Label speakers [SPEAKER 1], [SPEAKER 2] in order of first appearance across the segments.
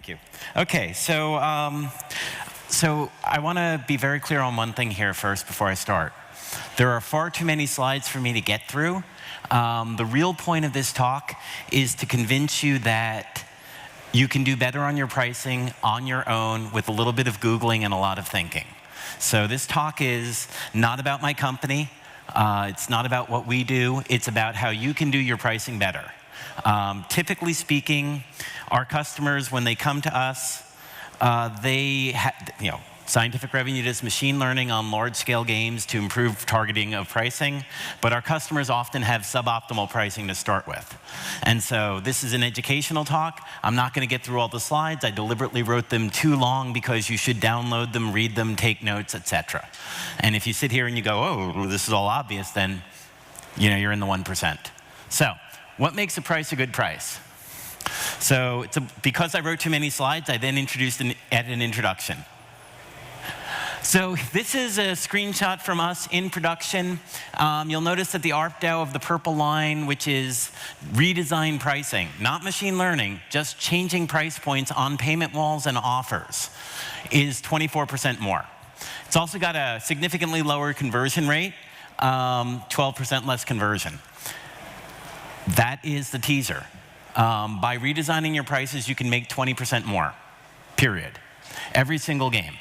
[SPEAKER 1] Thank you. Okay, so I want to be very clear on one thing here first before I start. There are far too many slides for me to get through. The real point of this talk is to convince you that you can do better on your pricing on your own with a little bit of Googling and a lot of thinking. So this talk is not about my company. It's not about what we do. It's about how you can do your pricing better. Typically speaking, our customers, when they come to us, Scientific Revenue does machine learning on large-scale games to improve targeting of pricing, but our customers often have suboptimal pricing to start with. And so this is an educational talk. I'm not going to get through all the slides. I deliberately wrote them too long because you should download them, read them, take notes, etc. And if you sit here and you go, oh, this is all obvious, then you're in the 1%. So what makes a price a good price? So because I wrote too many slides, I then introduced an introduction. So this is a screenshot from us in production. You'll notice that the ARPDAU of the purple line, which is redesigned pricing, not machine learning, just changing price points on payment walls and offers, is 24% more. It's also got a significantly lower conversion rate, 12% less conversion. That is the teaser. By redesigning your prices, you can make 20% more, period. Every single game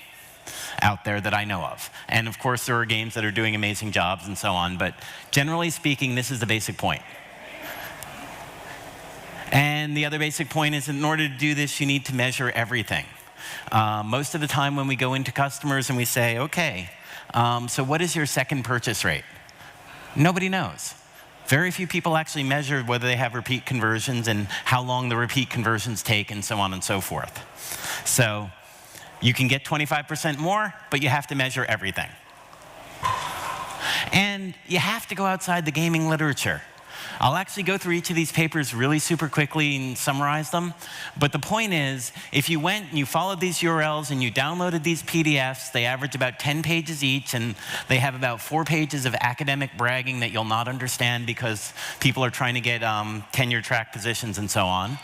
[SPEAKER 1] out there that I know of. And of course, there are games that are doing amazing jobs and so on, but generally speaking, this is the basic point. And the other basic point is, in order to do this, you need to measure everything. Most of the time when we go into customers and we say, okay, so what is your second purchase rate? Nobody knows. Very few people actually measure whether they have repeat conversions and how long the repeat conversions take and so on and so forth. So you can get 25% more, but you have to measure everything. And you have to go outside the gaming literature. I'll actually go through each of these papers really super quickly and summarize them. But the point is, if you went and you followed these URLs and you downloaded these PDFs, they average about 10 pages each, and they have about 4 pages of academic bragging that you'll not understand because people are trying to get tenure track positions and so on.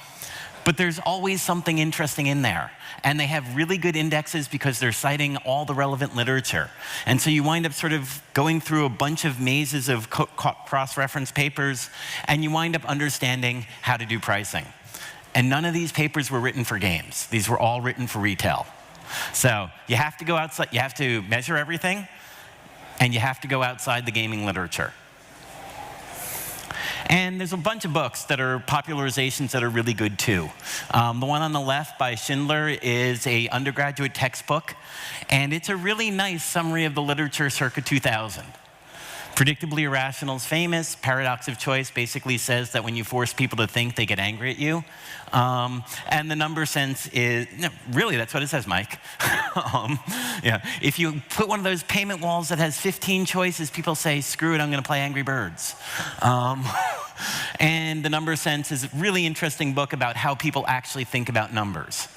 [SPEAKER 1] But there's always something interesting in there. And they have really good indexes because they're citing all the relevant literature. And so you wind up sort of going through a bunch of mazes of cross-reference papers, and you wind up understanding how to do pricing. And none of these papers were written for games. These were all written for retail. So you have to go outside, you have to measure everything, and you have to go outside the gaming literature. And there's a bunch of books that are popularizations that are really good too. The one on the left by Schindler is an undergraduate textbook, and it's a really nice summary of the literature circa 2000. Predictably Irrational is famous. Paradox of Choice basically says that when you force people to think, they get angry at you. And the number sense is, no, really, that's what it says, Mike. If you put one of those payment walls that has 15 choices, people say, screw it, I'm going to play Angry Birds. And the number sense is a really interesting book about how people actually think about numbers.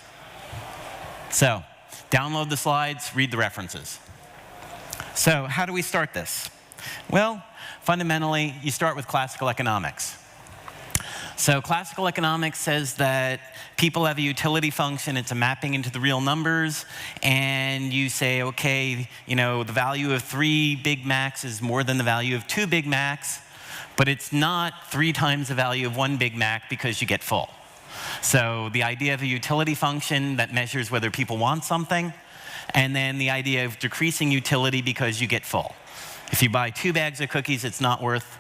[SPEAKER 1] So, download the slides, read the references. So, how do we start this? Well, fundamentally, you start with classical economics. So classical economics says that people have a utility function. It's a mapping into the real numbers. And you say, okay, the value of 3 Big Macs is more than the value of 2 Big Macs, but it's not 3 times the value of 1 Big Mac because you get full. So the idea of a utility function that measures whether people want something, and then the idea of decreasing utility because you get full. If you buy 2 bags of cookies, it's not worth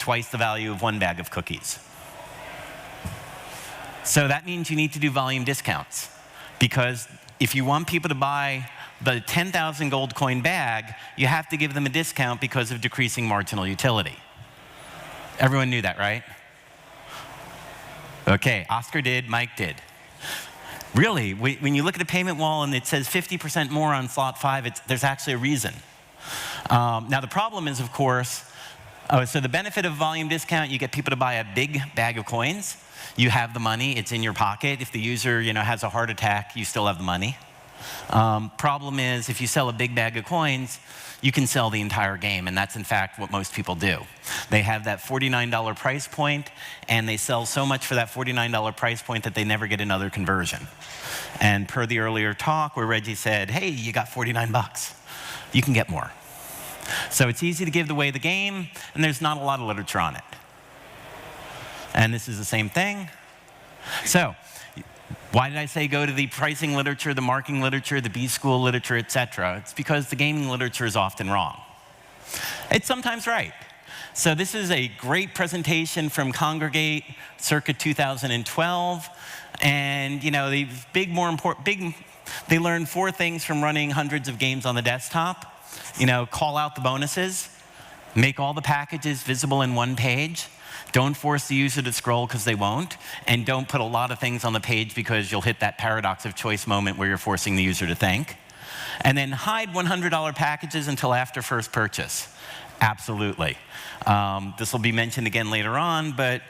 [SPEAKER 1] twice the value of 1 bag of cookies. So that means you need to do volume discounts. Because if you want people to buy the 10,000 gold coin bag, you have to give them a discount because of decreasing marginal utility. Everyone knew that, right? Okay, Oscar did, Mike did. Really, when you look at the payment wall and it says 50% more on slot 5, there's actually a reason. Now the problem is, of course, so the benefit of volume discount, you get people to buy a big bag of coins. You have the money, it's in your pocket. If the user has a heart attack, you still have the money. Problem is, if you sell a big bag of coins, you can sell the entire game, and that's in fact what most people do. They have that $49 price point, and they sell so much for that $49 price point that they never get another conversion. And per the earlier talk where Reggie said, hey, you got 49 bucks. You can get more. So it's easy to give away the game, and there's not a lot of literature on it. And this is the same thing. So why did I say go to the pricing literature, the marketing literature, the B-school literature, et cetera? It's because the gaming literature is often wrong. It's sometimes right. So this is a great presentation from Congregate circa 2012. And they learned 4 things from running hundreds of games on the desktop. Call out the bonuses, make all the packages visible in one page, don't force the user to scroll because they won't, and don't put a lot of things on the page because you'll hit that paradox of choice moment where you're forcing the user to think. And then hide $100 packages until after first purchase. Absolutely. This will be mentioned again later on, but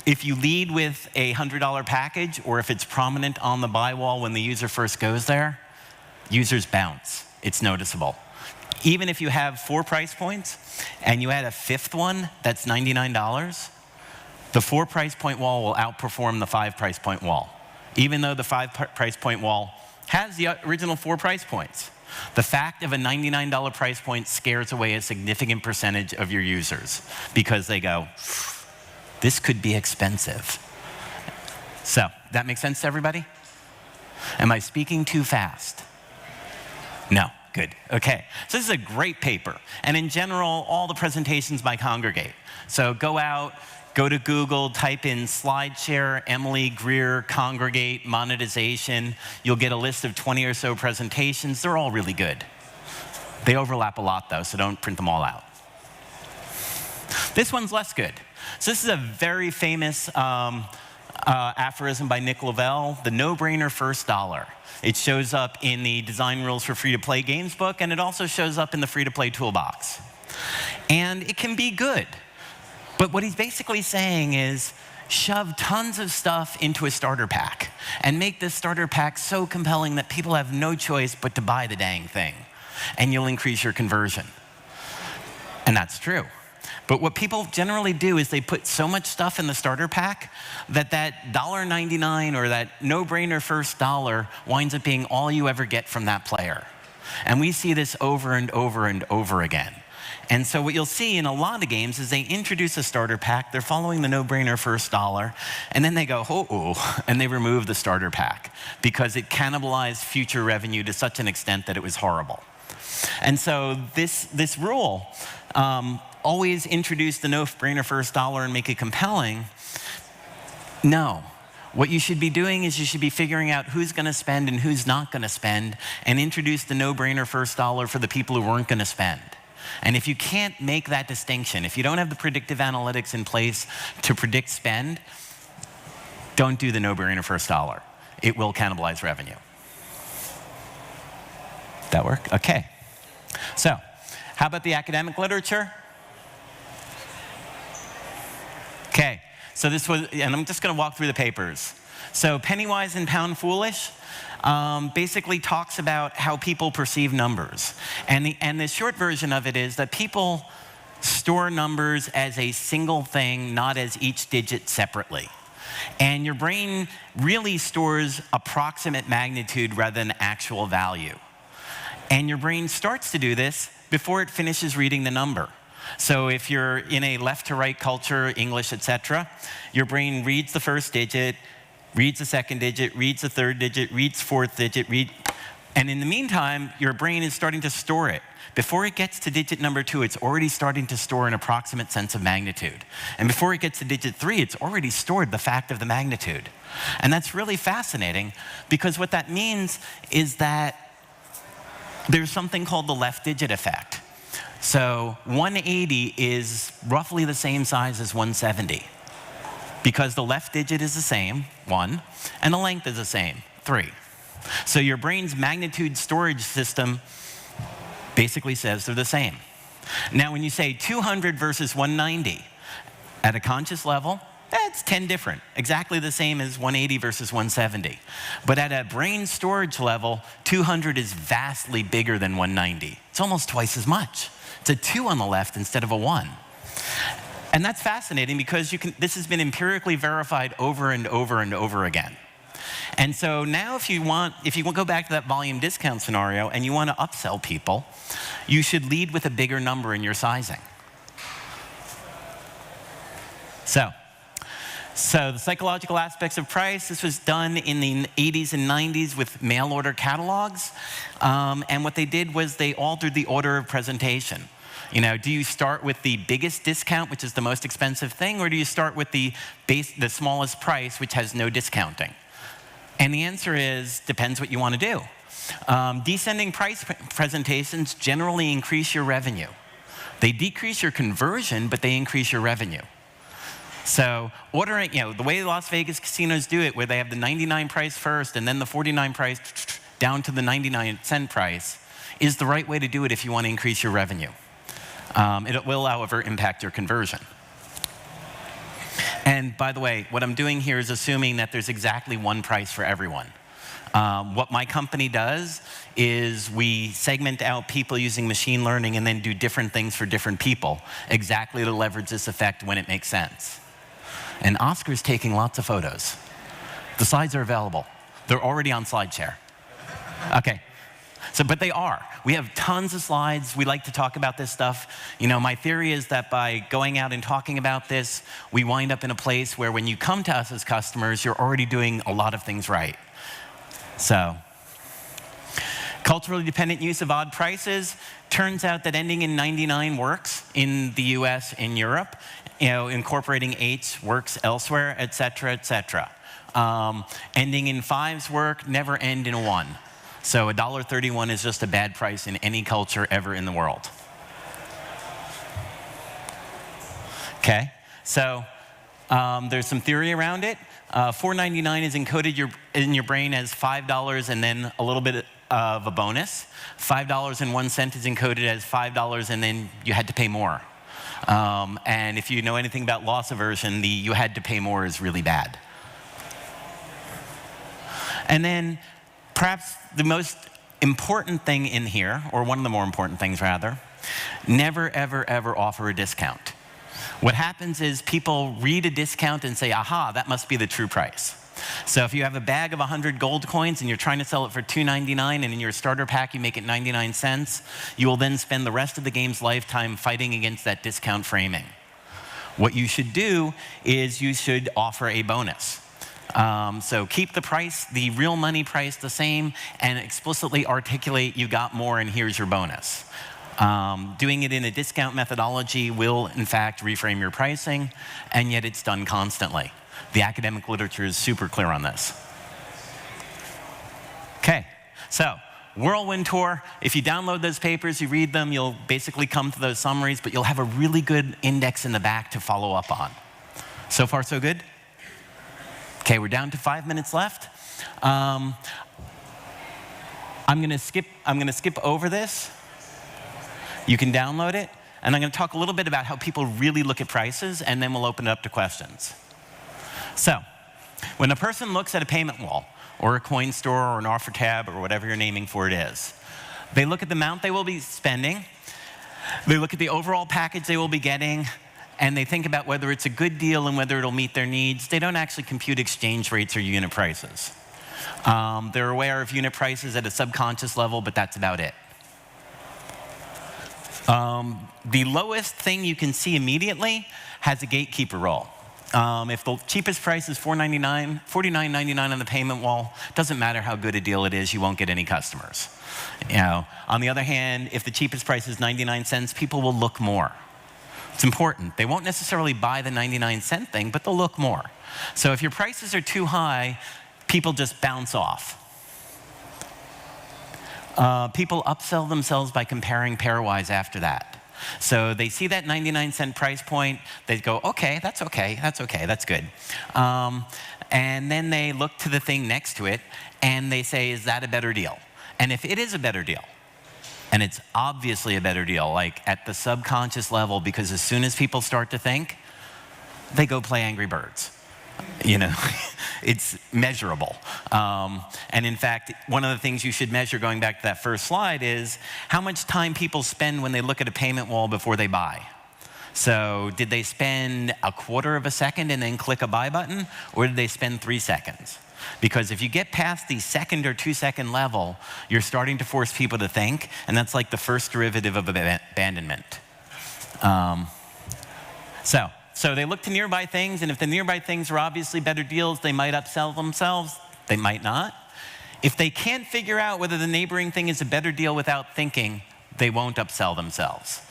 [SPEAKER 1] if you lead with a $100 package, or if it's prominent on the buy wall when the user first goes there, users bounce. It's noticeable. Even if you have 4 price points and you add a 5th one that's $99, the 4 price point wall will outperform the 5 price point wall, even though the 5 price point wall has the original 4 price points. The fact of a $99 price point scares away a significant percentage of your users because they go, this could be expensive. So, that makes sense to everybody? Am I speaking too fast? No. Good. Okay. So this is a great paper. And in general, all the presentations by Congregate. So go out, go to Google, type in SlideShare, Emily Greer, Congregate, monetization. You'll get a list of 20 or so presentations. They're all really good. They overlap a lot, though, so don't print them all out. This one's less good. So this is a very famous aphorism by Nick Lavelle, the no-brainer first dollar. It shows up in the Design Rules for Free-to-Play Games book, and it also shows up in the Free-to-Play Toolbox. And it can be good. But what he's basically saying is shove tons of stuff into a starter pack and make this starter pack so compelling that people have no choice but to buy the dang thing. And you'll increase your conversion. And that's true. But what people generally do is they put so much stuff in the starter pack that that $1.99 or that no-brainer first dollar winds up being all you ever get from that player. And we see this over and over and over again. And so what you'll see in a lot of games is they introduce a starter pack, they're following the no-brainer first dollar, and then they go, oh, and they remove the starter pack because it cannibalized future revenue to such an extent that it was horrible. And so this rule, always introduce the no-brainer first dollar and make it compelling. No. What you should be doing is you should be figuring out who's going to spend and who's not going to spend and introduce the no-brainer first dollar for the people who weren't going to spend. And if you can't make that distinction, if you don't have the predictive analytics in place to predict spend, don't do the no-brainer first dollar. It will cannibalize revenue. That work? Okay. So, how about the academic literature? Okay, so this was, and I'm just going to walk through the papers. So penny wise and pound foolish basically talks about how people perceive numbers. And the short version of it is that people store numbers as a single thing, not as each digit separately. And your brain really stores approximate magnitude rather than actual value. And your brain starts to do this before it finishes reading the number. So if you're in a left to right culture, English, etc., your brain reads the first digit, reads the second digit, reads the third digit, reads fourth digit, and in the meantime, your brain is starting to store it. Before it gets to digit number 2, it's already starting to store an approximate sense of magnitude. And before it gets to digit 3, it's already stored the fact of the magnitude. And that's really fascinating because what that means is that there's something called the left digit effect. So 180 is roughly the same size as 170 because the left digit is the same, 1, and the length is the same, 3. So your brain's magnitude storage system basically says they're the same. Now when you say 200 versus 190, at a conscious level, It's 10 different, exactly the same as 180 versus 170. But at a brain storage level, 200 is vastly bigger than 190. It's almost twice as much. It's a 2 on the left instead of a 1. And that's fascinating because this has been empirically verified over and over and over again. And so now if you go back to that volume discount scenario and you want to upsell people, you should lead with a bigger number in your sizing. So the psychological aspects of price, this was done in the 80s and 90s with mail order catalogs. And what they did was they altered the order of presentation. Do you start with the biggest discount, which is the most expensive thing, or do you start with the smallest price, which has no discounting? And the answer is, depends what you want to do. Descending price presentations generally increase your revenue. They decrease your conversion, but they increase your revenue. So ordering, the way Las Vegas casinos do it, where they have the 99 price first and then the 49 price down to the 99-cent price, is the right way to do it if you want to increase your revenue. It will, however, impact your conversion. And by the way, what I'm doing here is assuming that there's exactly one price for everyone. What my company does is we segment out people using machine learning and then do different things for different people, exactly to leverage this effect when it makes sense. And Oscar's taking lots of photos. The slides are available. They're already on SlideShare. Okay. But they are. We have tons of slides. We like to talk about this stuff. My theory is that by going out and talking about this, we wind up in a place where when you come to us as customers, you're already doing a lot of things right. So, culturally dependent use of odd prices. Turns out that ending in 99 works in the US and Europe. Incorporating 8s works elsewhere, et cetera, et cetera. Ending in 5s work, never end in a 1. So $1.31 is just a bad price in any culture ever in the world. Okay, so there's some theory around it. $4.99 is encoded in your brain as $5 and then a little bit of a bonus. $5.01 is encoded as $5 and then you had to pay more. And if you know anything about loss aversion, the you had to pay more is really bad. And then perhaps the most important thing in here, or one of the more important things rather, never, ever, ever offer a discount. What happens is people read a discount and say, aha, that must be the true price. So if you have a bag of 100 gold coins and you're trying to sell it for $2.99 and in your starter pack you make it 99 cents, you will then spend the rest of the game's lifetime fighting against that discount framing. What you should do is you should offer a bonus. So keep the price, the real money price the same, and explicitly articulate you got more and here's your bonus. Doing it in a discount methodology will, in fact, reframe your pricing, and yet it's done constantly. The academic literature is super clear on this. Okay, so Whirlwind Tour. If you download those papers, you read them, you'll basically come to those summaries, but you'll have a really good index in the back to follow up on. So far, so good? Okay, we're down to 5 minutes left. I'm gonna skip over this. You can download it, and I'm gonna talk a little bit about how people really look at prices, and then we'll open it up to questions. So, when a person looks at a payment wall, or a coin store, or an offer tab, or whatever you're naming for it is, they look at the amount they will be spending, they look at the overall package they will be getting, and they think about whether it's a good deal and whether it'll meet their needs. They don't actually compute exchange rates or unit prices. They're aware of unit prices at a subconscious level, but that's about it. The lowest thing you can see immediately has a gatekeeper role. If the cheapest price is $49.99 on the payment wall, doesn't matter how good a deal it is, you won't get any customers. On the other hand, if the cheapest price is 99 cents, people will look more. It's important. They won't necessarily buy the 99-cent thing, but they'll look more. So if your prices are too high, people just bounce off. People upsell themselves by comparing pairwise after that. So they see that 99-cent price point, they go, okay, that's good. And then they look to the thing next to it, and they say, is that a better deal? And if it is a better deal, and it's obviously a better deal, like at the subconscious level, because as soon as people start to think, They go play Angry Birds. You know, it's measurable. And in fact, one of the things you should measure, going back to that first slide, is how much time people spend when they look at a payment wall before they buy. So did they spend a quarter of a second and then click a buy button, or did they spend 3 seconds? Because if you get past the second or 2 second level, you're starting to force people to think, and that's like the first derivative of abandonment. So they look to nearby things, and if the nearby things are obviously better deals, they might upsell themselves. They might not. If they can't figure out whether the neighboring thing is a better deal without thinking, they won't upsell themselves.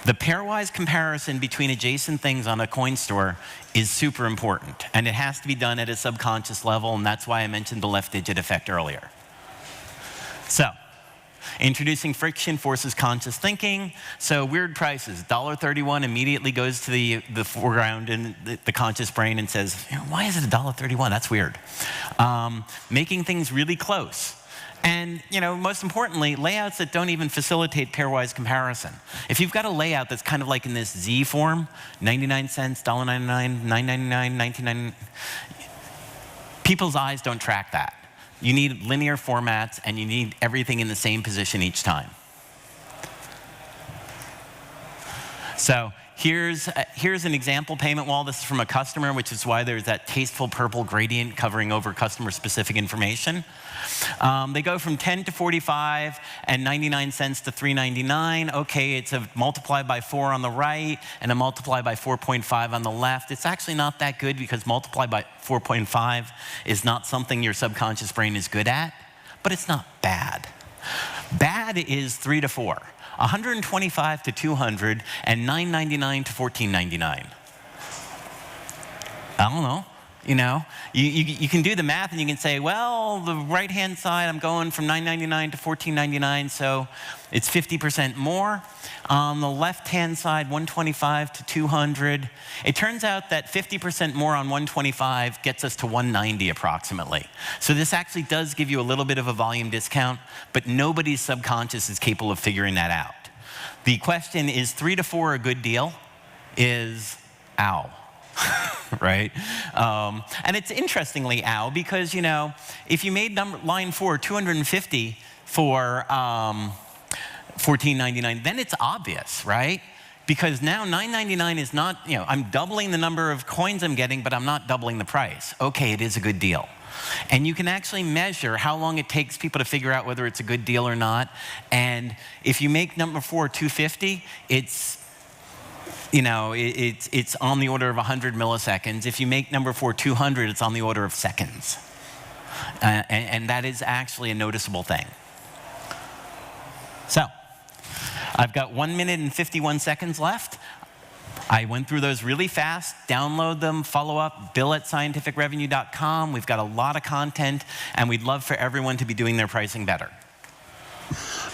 [SPEAKER 1] The pairwise comparison between adjacent things on a coin store is super important, and it has to be done at a subconscious level, and that's why I mentioned the left digit effect earlier. So, introducing friction forces conscious thinking. So weird prices, $1.31 immediately goes to the foreground in the conscious brain and says, why is it $1.31? That's weird. Making things really close. And most importantly, layouts that don't even facilitate pairwise comparison. If you've got a layout that's kind of like in this Z form, 99 cents, $1.99, $9.99, $19.99, people's eyes don't track that. You need linear formats, and you need everything in the same position each time. So here's an example payment wall. This is from a customer, which is why there's that tasteful purple gradient covering over customer-specific information. They go from 10 to 45 and 99 cents to 3.99. Okay, it's a multiply by 4 on the right and a multiply by 4.5 on the left. It's actually not that good because multiply by 4.5 is not something your subconscious brain is good at, but it's not bad. Bad is 3 to 4, 125 to 200, and 9.99 to 14.99. I don't know. You can do the math and you can say, well, the right-hand side, I'm going from $9.99 to $14.99, so it's 50% more. On the left-hand side, 125 to 200. It turns out that 50% more on 125 gets us to 190 approximately. So this actually does give you a little bit of a volume discount, but nobody's subconscious is capable of figuring that out. The question is 3 to 4 a good deal? Is ow. Right? And it's interestingly ow because, if you made line 4 250 for $14.99, then it's obvious, right? Because now $9.99 is not, I'm doubling the number of coins I'm getting, but I'm not doubling the price. Okay, it is a good deal. And you can actually measure how long it takes people to figure out whether it's a good deal or not. And if you make number 4 250, it's on the order of 100 milliseconds. If you make number 4 200, it's on the order of seconds. And that is actually a noticeable thing. So, I've got 1 minute and 51 seconds left. I went through those really fast. Download them, follow up, bill@scientificrevenue.com. We've got a lot of content, and we'd love for everyone to be doing their pricing better.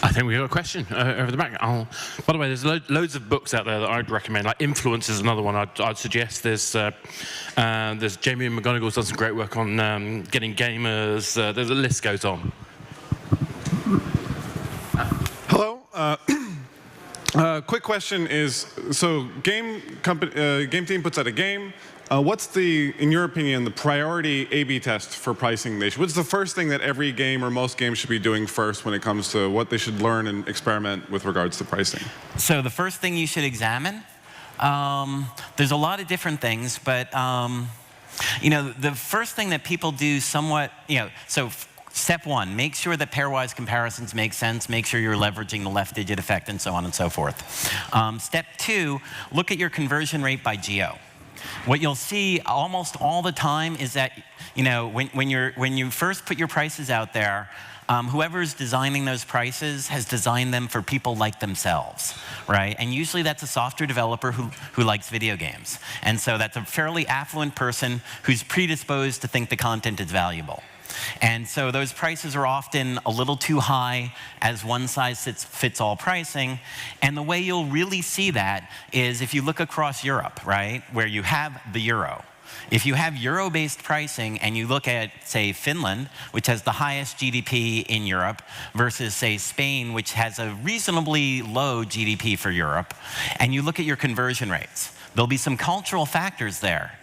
[SPEAKER 2] I think we've got a question over the back. By the way, there's loads of books out there that I'd recommend. Like Influence is another one I'd suggest. There's Jamie McGonigal's done some great work on getting gamers. The list goes on.
[SPEAKER 3] Hello. Quick question is, so game team puts out a game. What's in your opinion, the priority A/B test for pricing? What's the first thing that every game or most games should be doing first when it comes to what they should learn and experiment with regards to pricing? So
[SPEAKER 1] the first thing you should examine, there's a lot of different things, but the first thing that people do somewhat, so step 1, make sure that pairwise comparisons make sense. Make sure you're leveraging the left digit effect and so on and so forth. Step 2, look at your conversion rate by geo. What you'll see almost all the time is that, when you first put your prices out there, whoever's designing those prices has designed them for people like themselves, right? And usually that's a software developer who likes video games. And so that's a fairly affluent person who's predisposed to think the content is valuable. And so those prices are often a little too high as one-size-fits-all pricing. And the way you'll really see that is if you look across Europe, right, where you have the euro. If you have euro-based pricing and you look at, say, Finland, which has the highest GDP in Europe, versus, say, Spain, which has a reasonably low GDP for Europe, and you look at your conversion rates, There'll be some cultural factors there.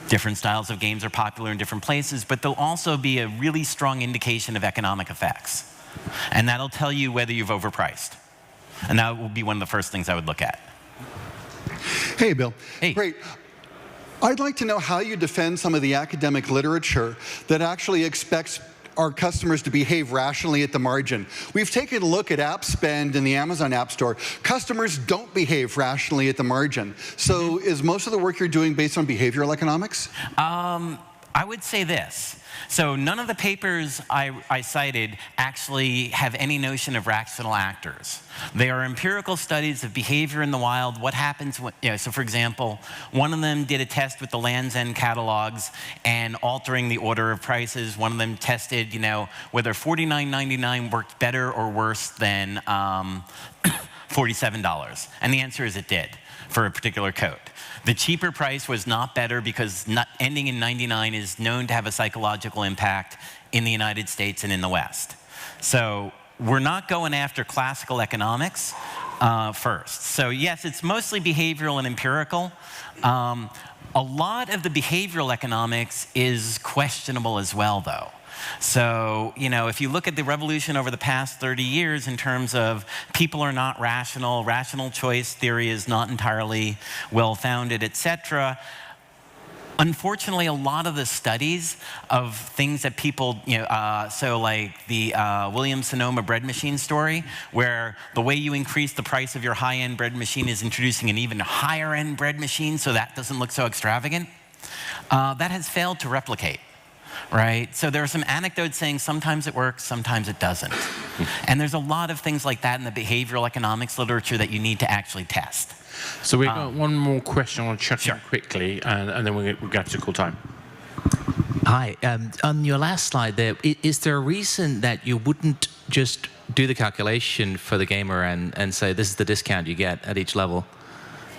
[SPEAKER 1] Different styles of games are popular in different places, but there'll also be a really strong indication of economic effects. And that'll tell you whether you've overpriced. And that will be one of the first things I would look at.
[SPEAKER 4] Hey, Bill.
[SPEAKER 1] Hey.
[SPEAKER 4] Great. I'd like to know how you defend some of the academic literature that actually expects our customers to behave rationally at the margin. We've taken a look at app spend in the Amazon App Store. Customers don't behave rationally at the margin. So is most of the work you're doing based on behavioral economics?
[SPEAKER 1] I would say this. So none of the papers I cited actually have any notion of rational actors. They are empirical studies of behavior in the wild, what happens when, so for example, one of them did a test with the Land's End catalogs and altering the order of prices. One of them tested, whether $49.99 worked better or worse than $47. And the answer is it did for a particular coat. The cheaper price was not better because ending in 99 is known to have a psychological impact in the United States and in the West. So we're not going after classical economics first. So yes, it's mostly behavioral and empirical. A lot of the behavioral economics is questionable as well, though. So, if you look at the revolution over the past 30 years in terms of people are not rational, rational choice theory is not entirely well-founded, etc., unfortunately, a lot of the studies of things that people, so like the Williams-Sonoma bread machine story, where the way you increase the price of your high-end bread machine is introducing an even higher-end bread machine so that doesn't look so extravagant, that has failed to replicate. Right? So there are some anecdotes saying sometimes it works, sometimes it doesn't. And there's a lot of things like that in the behavioral economics literature that you need to actually test.
[SPEAKER 2] So we've got one more question I want to check
[SPEAKER 1] Sure.
[SPEAKER 2] in quickly, and then we'll get to call time.
[SPEAKER 5] Hi. On your last slide there, is there a reason that you wouldn't just do the calculation for the gamer and say this is the discount you get at each level?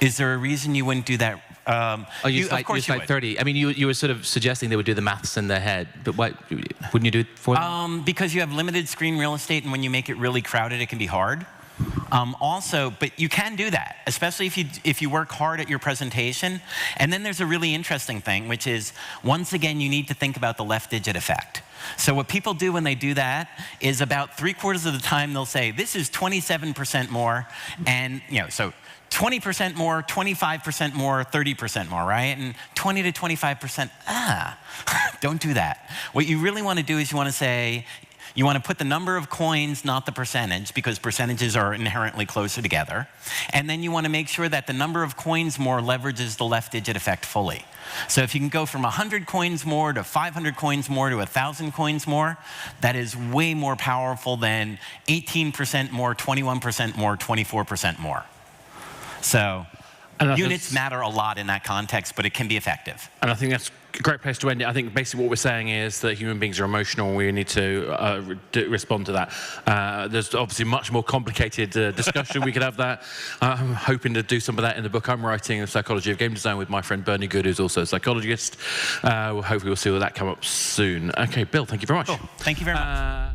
[SPEAKER 1] Is there a reason you wouldn't do that?
[SPEAKER 5] Of course you would. 30. I mean, you were sort of suggesting they would do the maths in their head, but why wouldn't you do it for them?
[SPEAKER 1] Because you have limited screen real estate, and when you make it really crowded, it can be hard. But you can do that, especially if you work hard at your presentation. And then there's a really interesting thing, which is, once again, you need to think about the left digit effect. So what people do when they do that is about 3/4 of the time they'll say, this is 27% more, and so 20% more, 25% more, 30% more, right? And 20 to 25%, don't do that. What you really want to do is you want to say, you want to put the number of coins, not the percentage, because percentages are inherently closer together. And then you want to make sure that the number of coins more leverages the left digit effect fully. So if you can go from 100 coins more to 500 coins more to 1,000 coins more, that is way more powerful than 18% more, 21% more, 24% more. So units matter a lot in that context, but it can be effective.
[SPEAKER 2] And I think that's a great place to end it. I think basically what we're saying is that human beings are emotional. We need to respond to that. There's obviously much more complicated discussion. We could have that. I'm hoping to do some of that in the book I'm writing, The Psychology of Game Design, with my friend Bernie Good, who's also a psychologist. Hopefully we'll see that come up soon. Okay, Bill, thank you very much.
[SPEAKER 1] Cool. Thank you very much.